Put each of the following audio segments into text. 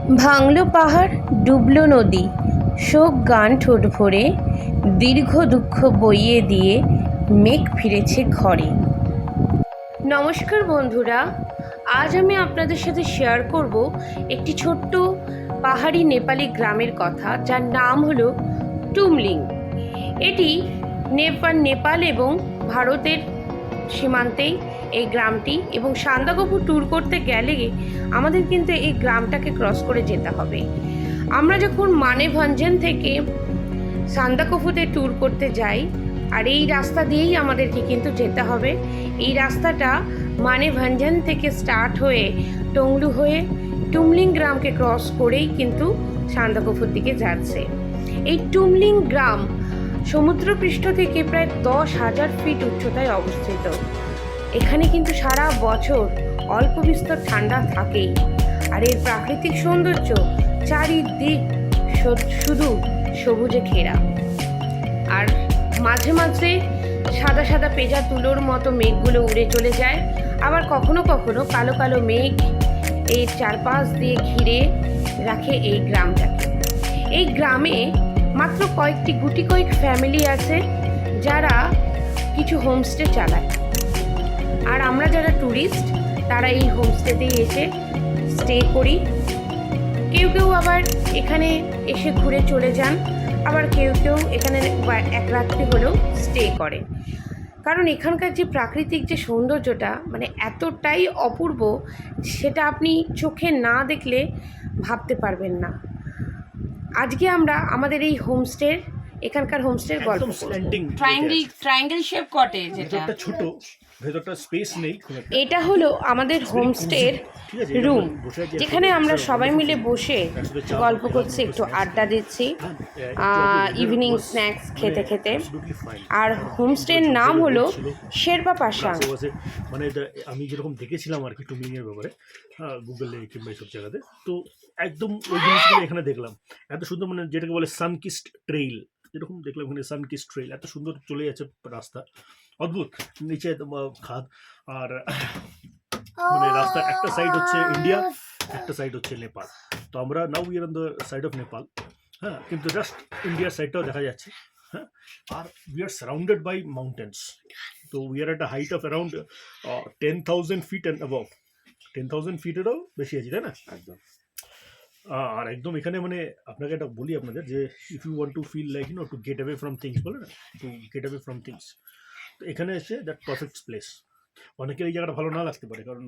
ভাঙল পাহাড়, ডুবল নদী, শোক গান ঠোঁট ভরে, দীর্ঘ দুঃখ বইয়ে দিয়ে মেঘ ফিরেছে ঘরে। নমস্কার বন্ধুরা, আজ আমি আপনাদের সাথে শেয়ার করব একটি ছোট্ট পাহাড়ি নেপালি গ্রামের কথা, যার নাম হলো টুমলিং। এটি নেপাল এবং ভারতের সীমান্তেই এই গ্রামটি, এবং সান্দাকফু ট্যুর করতে গেলে আমাদের কিন্তু এই গ্রামটাকে ক্রস করে যেতে হবে। আমরা যখন মানেভঞ্জন থেকে সান্দাকফুতে ট্যুর করতে যাই, আর এই রাস্তা দিয়েই আমাদেরকে কিন্তু যেতে হবে। এই রাস্তাটা মানেভঞ্জন থেকে স্টার্ট হয়ে টংলু হয়ে টুমলিং গ্রামকে ক্রস করেই কিন্তু সান্দাকফুর দিকে যাচ্ছে। এই টুমলিং গ্রাম সমুদ্রপৃষ্ঠ থেকে প্রায় 10,000 ফিট উচ্চতায় অবস্থিত। এখানে কিন্তু সারা বছর অল্প বিস্তর ঠান্ডা থাকেই, আর এর প্রাকৃতিক সৌন্দর্য চারিদিক শুধু সবুজে ঘেরা। আর মাঝে মাঝে সাদা সাদা পেঁজা তুলোর মতো মেঘগুলো উড়ে চলে যায়, আবার কখনো কখনো কালো কালো মেঘ এর চারপাশ দিয়ে ঘিরে রাখে এই গ্রামটাকে। এই গ্রামে মাত্র গুটি কয়েক ফ্যামিলি আছে যারা কিছু হোমস্টে চালায়, আর আমরা যারা ট্যুরিস্ট তারা এই হোমস্টেতেই এসে স্টে করি। কেউ কেউ আবার এখানে এসে ঘুরে চলে যান, আবার কেউ কেউ এখানে এক রাত্রি হলেও স্টে করে। কারণ এখানকার যে প্রাকৃতিক যে সৌন্দর্যটা মানে এতটাই অপূর্ব, সেটা আপনি চোখে না দেখলে ভাবতে পারবেন না। আজকে আমরা আমাদের এই হোমস্টের এখানকার হোমস্টের গল্প ট্রায়াঙ্গেল শেপ কটেজ, যেটা ছোট, ভেতরটা স্পেস নেই। এটা হলো আমাদের হোমস্টের রুম, যেখানে আমরা সবাই মিলে বসে গল্প করছি, একটু আড্ডা দিচ্ছি ইভিনিং স্ন্যাক্স খেতে খেতে। আর হোমস্টের নাম হলো শেরপা পাশাং। মানে আমি যেরকম দেখেছিলাম আর কি টুমলিং এর ব্যাপারে, গুগলে কিংবা এইসব জায়গাতে, তো একদম ওই জিনিসগুলো এখানে দেখলাম। এত সুন্দর, মানে যেটাকে বলে সানকিস্ট ট্রেইল, যেরকম দেখলাম এখানে সানকিস্ট ট্রেইল, এত সুন্দর চলে যাচ্ছে রাস্তা, অদ্ভুত। নিচে খাদ, আর মানে রাস্তার একটা সাইড হচ্ছে ইন্ডিয়া, একটা সাইড হচ্ছে নেপাল। তো আমরা now we are on the side of Nepal, হ্যাঁ, কিন্তু জাস্ট ইন্ডিয়ার সাইডটাও দেখা যাচ্ছে, হ্যাঁ। আর we are surrounded by mountains. তো we are at a height of around 10,000 feet and above. 10,000 ফিটেরও বেশি আছে, তাই না? একদম। আর একদম এখানে মানে আপনাকে একটা বলি আপনাদের, যে if you want to feel like to get away from things, বলে না, to get away from things, তো এখানে এসে দ্যাট পারফেক্ট প্লেস। অনেকের এই জায়গাটা ভালো না লাগতে পারে, কারণ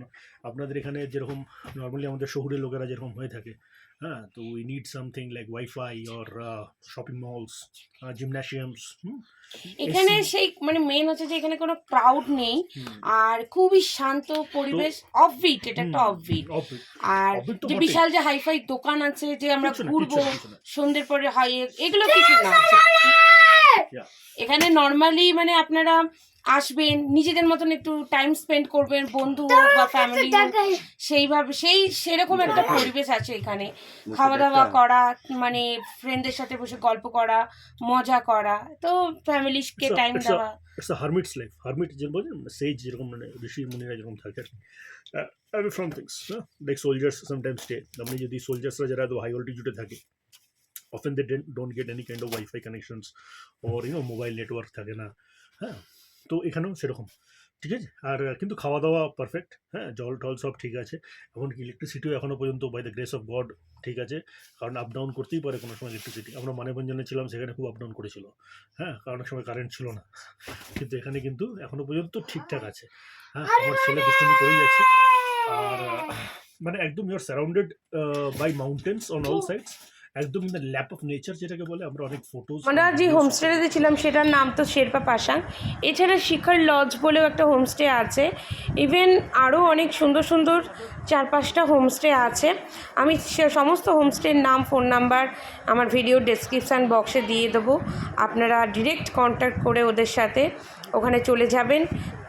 আপনাদের এখানে যেরকম নর্মালি আমাদের শহুরে লোকেরা যেরকম হয়ে থাকে, হ্যাঁ, তো we need something like WiFi or shopping malls, gymnasiums. এখানে সেই মানে মেন হচ্ছে যে এখানে কোনো ক্রাউড নেই, আর খুবই শান্ত পরিবেশ, অফবিট, এটা একটা অফবিট। আর যে বিশাল যে হাইফাই দোকান আছে, যে আমরা ঘুরবো সন্ধ্যের পরে হয়, এগুলো কিছু না। এখানে নর্মালি মানে আপনারা আসবেন, নিজেদের মতন একটু টাইম স্পেন্ড করবেন, বন্ধু বা ফ্যামিলি, সেইভাবে সেরকম একটা পরিবেশ আছে এখানে। খাওয়া দাওয়া করা, মানে ফ্রেন্ডদের সাথে বসে গল্প করা, মজা করা, তো ফ্যামিলিকে টাইম দেওয়া। It's a hermit's life. Hermit যে বলে সেজ, যেরকম মানে ঋষি মুনিরা যেরকম থাকে আর from things like soldiers sometimes stay. আপনি যদি সোলজার্সরা যারা হাই অল্টিটিউডে থাকে, often they don't get any kind of Wi-Fi connections or mobile network থাকে না, হ্যাঁ। তো এখানেও সেরকম, ঠিক আছে। আর কিন্তু খাওয়া দাওয়া পারফেক্ট, হ্যাঁ, জল টল সব ঠিক আছে। এমনকি ইলেকট্রিসিটিও এখনও পর্যন্ত by the grace of God ঠিক আছে, কারণ আপ ডাউন করতেই পারে কোনো সময় ইলেকট্রিসিটি। আমরা মানেভঞ্জনে ছিলাম, সেখানে খুব আপ ডাউন করেছিল, হ্যাঁ, কারণ অনেক সময় কারেন্ট ছিল না, কিন্তু এখানে কিন্তু এখনও পর্যন্ত ঠিকঠাক আছে, হ্যাঁ। আমার ছেলে দুষ্টুমি করেই যাচ্ছে। আর মানে একদম you are surrounded by mountains on all sides, একদম in the lap of nature, যেটাকে বলে। আমরা অনেক ফটোজ, আমরা যে হোমস্টেতে ছিলাম সেটার নাম তো শেরপা পাশাং। এছাড়া শিখর লজ বলেও একটা হোমস্টে আছে। ইভেন আরও অনেক সুন্দর সুন্দর 4-5টা হোমস্টে আছে। আমি সমস্ত হোমস্টের নাম, ফোন নাম্বার আমার ভিডিও ডেসক্রিপশান বক্সে দিয়ে দেবো। আপনারা ডিরেক্ট কন্ট্যাক্ট করে ওদের সাথে ওখানে চলে যাবেন,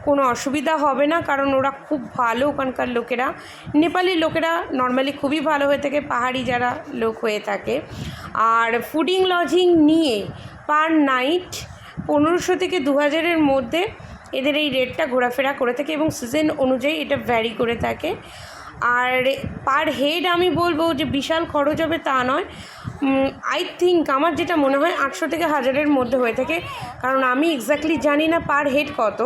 কোনো অসুবিধা হবে না, কারণ ওরা খুব ভালো। ওখানকার লোকেরা, নেপালি লোকেরা নর্মালি খুবই ভালো হয়ে থাকে, পাহাড়ি যারা লোক হয়ে থাকে। আর ফুডিং লজিং নিয়ে পার নাইট 1500 থেকে 2000-এর মধ্যে এদের এই রেটটা ঘোরাফেরা করে থাকে, এবং সিজন অনুযায়ী এটা ভ্যারি করে থাকে। আর পার হেড আমি বলবো যে বিশাল খরচ হবে তা নয়, আই থিঙ্ক আমার যেটা মনে হয় 800 থেকে 1000-এর মধ্যে হয়ে থাকে। কারণ আমি এক্স্যাক্টলি জানি না পার হেড কত,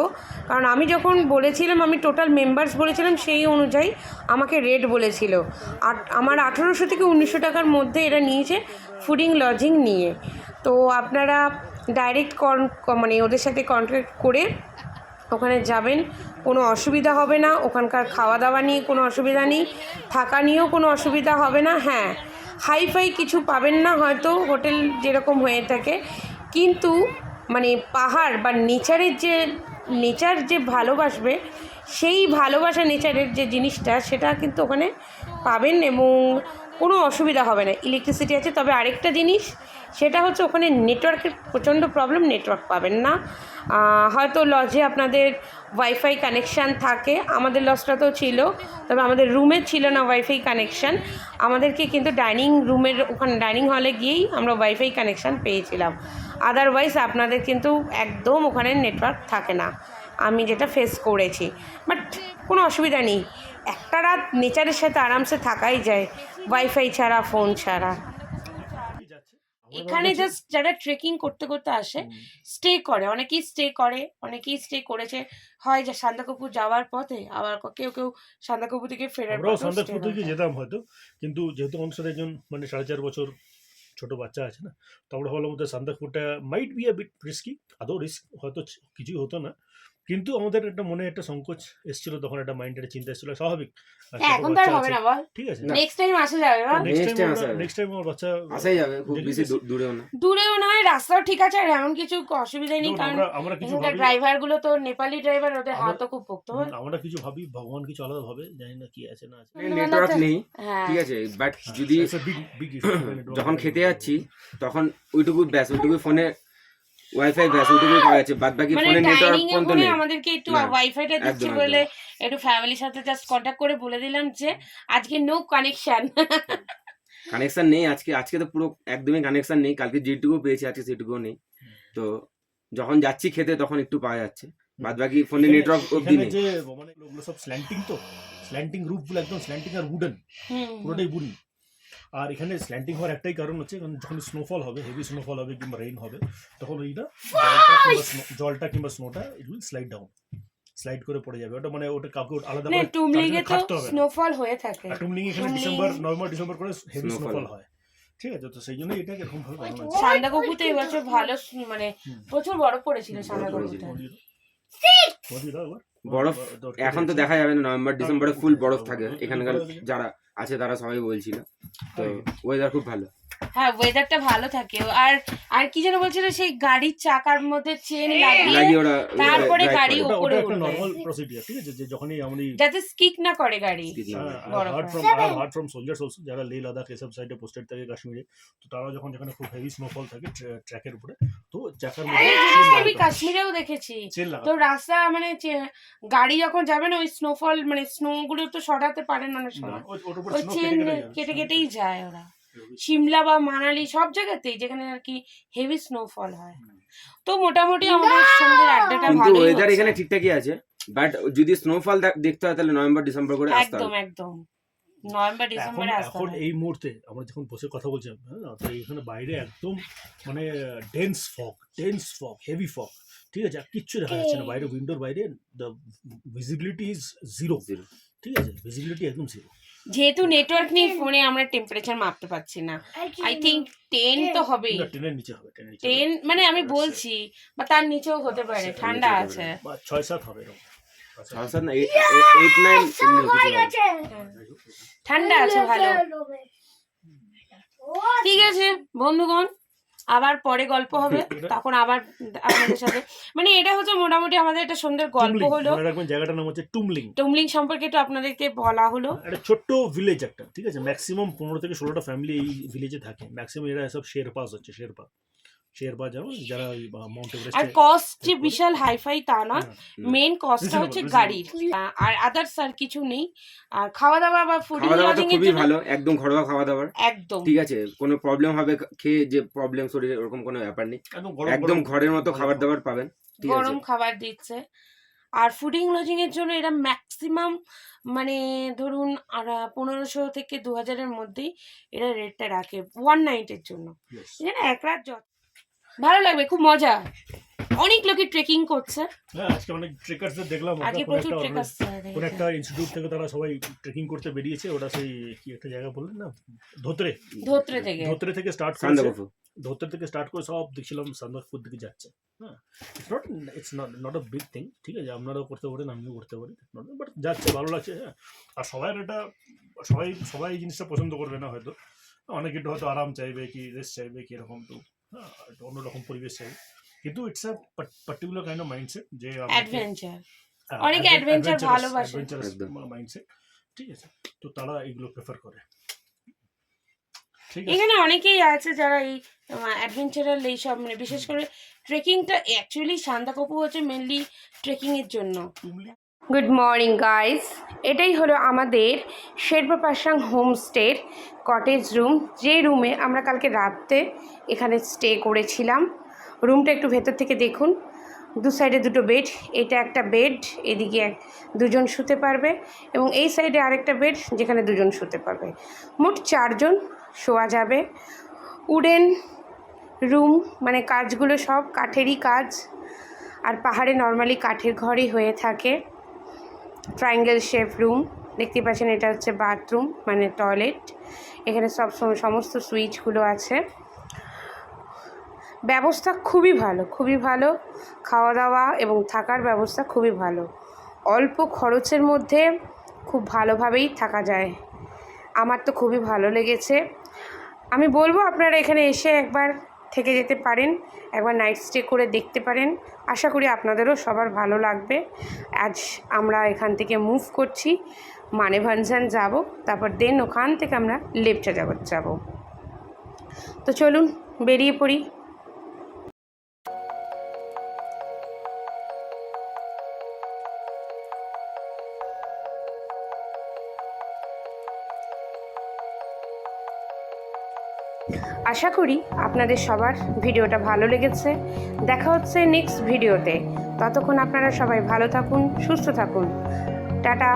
কারণ আমি যখন বলেছিলাম, আমি টোটাল মেম্বার্স বলেছিলাম, সেই অনুযায়ী আমাকে রেট বলেছিল। আর আমার 1800 থেকে 1900 টাকার মধ্যে এরা নিয়েছে ফুডিং লজিং নিয়ে। তো আপনারা ডাইরেক্ট মানে ওদের সাথে কন্ট্যাক্ট করে ওখানে যাবেন, কোনো অসুবিধা হবে না। ওখানকার খাওয়া দাওয়া নিয়ে কোনো অসুবিধা নেই, থাকা নিয়েও কোনো অসুবিধা হবে না। হ্যাঁ, হাইফাই কিছু পাবেন না হয়তো হোটেল যেরকম হয়ে থাকে, কিন্তু মানে পাহাড় বা নেচার যে ভালোবাসবে, সেই ভালোবাসা নেচারের যে জিনিসটা, সেটা কিন্তু ওখানে পাবেন এবং কোনো অসুবিধা হবে না। ইলেকট্রিসিটি আছে, তবে আরেকটা জিনিস সেটা হচ্ছে ওখানে নেটওয়ার্কের প্রচণ্ড প্রবলেম, নেটওয়ার্ক পাবেন না। হয়তো লজে আপনাদের ওয়াইফাই কানেকশান থাকে, আমাদের লজটাতেও ছিল, তবে আমাদের রুমে ছিল না ওয়াইফাই কানেকশান। আমাদেরকে কিন্তু ডাইনিং রুমের ওখানে ডাইনিং হলে গিয়েই আমরা ওয়াইফাই কানেকশান পেয়েছিলাম। আদারওয়াইজ আপনাদের কিন্তু একদম ওখানে নেটওয়ার্ক থাকে না, আমি যেটা ফেস করেছি। বাট কোনো অসুবিধা নেই, একটা রাত নেচারের সাথে আরামসে থাকাই যায়, ওয়াইফাই ছাড়া, ফোন ছাড়া। এখানে জাস্ট যারা ট্রেকিং করতে করতে আসে, স্টে করে, অনেকেই স্টে করেছে, হয় যে সান্দাকফু যাওয়ার পথে, আবার কেউ সান্দাকফু থেকে ফেরার পথে। আমরাও সান্দাকফু থেকে যেতাম হয়তো, কিন্তু যেহেতু আমাদের সাথে একজন মানে 4.5 বছর ছোট বাচ্চা আছে না, তো আমরা ভাবলাম যে সান্দাকফুটা might be a bit risky. আদৌ রিস্ক হয়তো কিছুই হতো না, কিন্তু আমাদের একটা মনে একটা সংকোচ এসেছিল, তখন একটা মাইন্ডের চিন্তা এসেছিল, স্বাভাবিক। এখন তার হবে না বল, ঠিক আছে, নেক্সট টাইম আসা যাবে, নেক্সট টাইম আমার বাচ্চা আসাই যাবে, খুব বেশি দূরেও না, রাস্তাও ঠিক আছে, আর এমন কিছু অসুবিধা নেই। কারণ আমরা কিছু ড্রাইভার গুলো তো নেপালি ড্রাইভার, ওদের হাতও খুব পোক্ত হয়। আমরা কিছু ভাবি, ভগবান কিছু আলাদা ভাবে, জানি না কি আছে না আছে, নেটওয়ার্ক নেই, ঠিক আছে, বাট যদি যখন খেতে যাচ্ছি তখন ওইটুকু ফোনে ওয়াইফাই ওইটুকু পাওয়া যাচ্ছে, বাদ বাকি ফোনে নেটওয়ার্ক পর্যন্ত নেই। আমাদেরকে একটু ওয়াইফাইটা দিচ্ছে বলে একটু ফ্যামিলির সাথে জাস্ট কন্টাক্ট করে বলে দিলাম যে আজকে নো কানেকশন নেই, আজকে তো পুরো একদমই কানেকশন নেই। কালকে যেটুকু পেয়েছি আজকে সেটুকুও নেই। তো যখন যাচ্ছি খেতে তখন একটু পাওয়া যাচ্ছে, বাদ বাকি ফোনে নেটওয়ার্ক অবধি নেই। যে মানে ওগুলো সব স্ল্যান্টিং, তো স্ল্যান্টিং রুফগুলো একদম স্ল্যান্টিং আর উডেন, পুরোটাই উডেন। আর এখানে স্ল্যান্টিং হওয়ার একটাই কারণ হচ্ছে, কারণ যখন স্নোফল হবে, হেভি স্নোফল হবে কিংবা রেইন হবে, তখন ওইটা জলটা কিংবা স্নোটা ইট উইল স্লাইড করে পড়ে যাবে। ওটা মানে ওটা কাউকে আলাদা করে তো স্নোফল হয়ে থাকে। টুমলিং এখানে নভেম্বর ডিসেম্বর করে হেভি স্নোফল হয়, ঠিক আছে। তো সেই জন্য এটা এরকম ভাবে বানানো হয়েছে। সান্দাকফুতে এবছর ভালো মানে প্রচুর বরফ পড়েছিল সান্দাকফুতে। বরফ এখন তো দেখা যাবে না, নভেম্বর ডিসেম্বরে ফুল বরফ থাকে। এখানকার যারা আছে তারা সবাই বলছিল, তো ওয়েদার খুব ভালো। হ্যাঁ, ওয়েদারটা ভালো থাকে। আর কি যেন বলছিল, সেই গাড়ির চাকার মধ্যে চেন লাগিয়ে ওরা তারপরে গাড়ি উপরে ওটা একটা নরমাল প্রসিডিউর, ঠিক আছে, যে যখনই আমি যাতে স্কিক না করে গাড়ি। হার্ড ফ্রম সোলজার্স অলসো, যারা লেহ লাদাখ এসব সাইডে পোস্টেড থাকে, কাশ্মীরে, তো তারা যখন যেখানে খুব হেভি স্নোফল থাকে ট্র্যাকের উপরে, তো চাকার মধ্যে আমি কাশ্মীরেও দেখেছি, তো রাস্তা মানে গাড়ি যখন যাবে না, ওই স্নোফল মানে স্নো গুলো তো সরাতে পারে না অনেক সময়, ওই চেন কেটেই যায় ওরা। সিমলা বা মানালি সব জায়গাতেই যেখানে আর কি হেভি স্নোফল হয়। তো মোটামুটি আমাদের সঙ্গে আড্ডাটা ভালোই হচ্ছে। ওয়েদার এখানে ঠিকঠাকই আছে, বাট যদি স্নোফল দেখতে হয় তাহলে নভেম্বর ডিসেম্বর করে আসতে হবে। একদম নভেম্বর ডিসেম্বরে আসতে হবে। এখন এই মুহূর্তে আমরা যখন বসে কথা বলছি, তো এখানে বাইরে একদম মানে ডেন্স ফগ, হেভি ফগ, ঠিক আছে, কিচ্ছু দেখা যাচ্ছে না বাইরে, উইন্ডোর বাইরে দ্য ভিজিবিলিটি ইজ জিরো, ঠিক আছে, ভিজিবিলিটি একদম জিরো। যেহেতু নেটওয়ার্ক নেই ফোনে, আমরা টেম্পারেচার মাপতে পারছি না। আই থিঙ্ক 10 তো হবেই, 10 নিচে হবে, 10 মানে আমি বলছি, বা তার নিচেও হতে পারে, ঠান্ডা আছে, 6-7 হবে, ঠান্ডা আছে ভালো। ঠিক আছে বন্ধুগণ, আবার পরে গল্প হবে, তখন আবার আপনাদের সাথে, মানে এটা হচ্ছে মোটামুটি আমাদের একটা সুন্দর গল্প হলো। মনে রাখবেন জায়গাটার নাম হচ্ছে টুমলিং সম্পর্কে একটু আপনাদেরকে বলা হলো। একটা ছোট্ট ভিলেজ একটা, ঠিক আছে, ম্যাক্সিমাম 15 থেকে 16টা ফ্যামিলি এই ভিলেজে থাকে। ম্যাক্সিমাম এরা সব শেরপা যারা মাউন্ট এভারেস্ট। আর কস্ট যে বিশাল হাইফাই তা না, মেইন কস্টটা হচ্ছে গাড়ির, আর আদার্স আর কিছু নেই। আর খাওয়া দাওয়া বা ফুডিং লজিং এর খুবই ভালো, একদম ঘরোয়া খাওয়া দাওয়া, একদম ঠিক আছে, কোনো প্রবলেম হবে খেয়ে যে প্রবলেম শরীরে ওরকম কোনো ব্যাপার নেই, একদম ঘরের মতো খাবার দাবার পাবেন, ঠিক আছে, গরম খাবার দিচ্ছে। আর ফুডিং লজিংয়ের জন্য এরা ম্যাক্সিমাম মানে ধরুন 1500 থেকে 2000-এর মধ্যেই এরা রেটটা রাখে 1 নাইটের জন্য। এখানে এক রাত ভালো লাগবে, খুব মজা। অনেক লোকে ট্রেকিং করছে। হ্যাঁ, আজকে অনেক ট্রেকার্সদের দেখলাম। আজকে প্রচুর ট্রেকার্স কোন একটা ইনস্টিটিউট থেকে তারা সবাই ট্রেকিং করতে বেরিয়েছে। ওটা সেই কি একটা জায়গা বললেন না, ধোত্রে থেকে স্টার্ট করেছে। ধোত্রে থেকে স্টার্ট করে সব দেখছিলাম সান্দাকফুর দিকে যাচ্ছে। হ্যাঁ, it's not a big thing. ঠিক আছে, আপনারাও করতে পারেন, আমিও করতে পারি, বাট যাচ্ছে, ভালো লাগছে। হ্যাঁ, আর সবাই এই জিনিসটা পছন্দ করবে না হয়তো। অনেকে হয়তো আরাম চাইবে, কি রেস্ট চাইবে, কি এরকম, তো হ্যাঁ অন্যরকম পরিবেশ চাইবে। কিন্তু it's a particular kind of mindset যে অ্যাডভেঞ্চার, অনেকে অ্যাডভেঞ্চার ভালোবাসে, মাইন্ডসেট। ঠিক আছে, তো তারা এগুলো প্রেফার করে। এখানে অনেকেই আছে যারা এই অ্যাডভেঞ্চারাল এইসব, মানে বিশেষ করে ট্রেকিংটা অ্যাকচুয়ালি সান্দাকফু হচ্ছে মেনলি ট্রেকিংয়ের জন্য। গুড মর্নিং গাইস, এটাই হলো আমাদের শেরপা পাসাং হোমস্টের কটেজ রুম, যে রুমে আমরা কালকে রাতে এখানে স্টে করেছিলাম। রুমটা একটু ভেতর থেকে দেখুন, দু সাইডে দুটো বেড, এটা একটা বেড, এদিকে দুজন শুতে পারবে, এবং এই সাইডে আরেকটা বেড যেখানে দুজন শুতে পারবে, মোট 4 জন শোয়া যাবে। উডেন রুম, মানে কাজগুলো সব কাঠেরই কাজ, আর পাহাড়ে নর্মালি কাঠের ঘরই হয়ে থাকে। ট্রায়াঙ্গেল শেপ রুম, দেখতে পাচ্ছেন এটা হচ্ছে বাথরুম মানে টয়লেট। এখানে সমস্ত সুইচগুলো আছে। ব্যবস্থা খুবই ভালো, খাওয়া দাওয়া এবং থাকার ব্যবস্থা খুবই ভালো। অল্প খরচের মধ্যে খুব ভালোভাবেই থাকা যায়। আমার তো খুবই ভালো লেগেছে। আমি বলবো আপনারা এখানে এসে একবার থেকে যেতে পারেন, একবার নাইট স্টে করে দেখতে পারেন। আশা করি আপনাদেরও সবার ভালো লাগবে। আজ আমরা এখান থেকে মুভ করছি, মানেভাঞ্জান যাব, তারপর দেন ওখান থেকে আমরা লেপচা যাব। তো চলুন বেরিয়ে পড়ি। আশা করি আপনাদের সবার ভিডিওটা ভালো লেগেছে। দেখা হচ্ছে নেক্সট ভিডিওতে। ততক্ষণ আপনারা সবাই ভালো থাকুন, সুস্থ থাকুন। টাটা।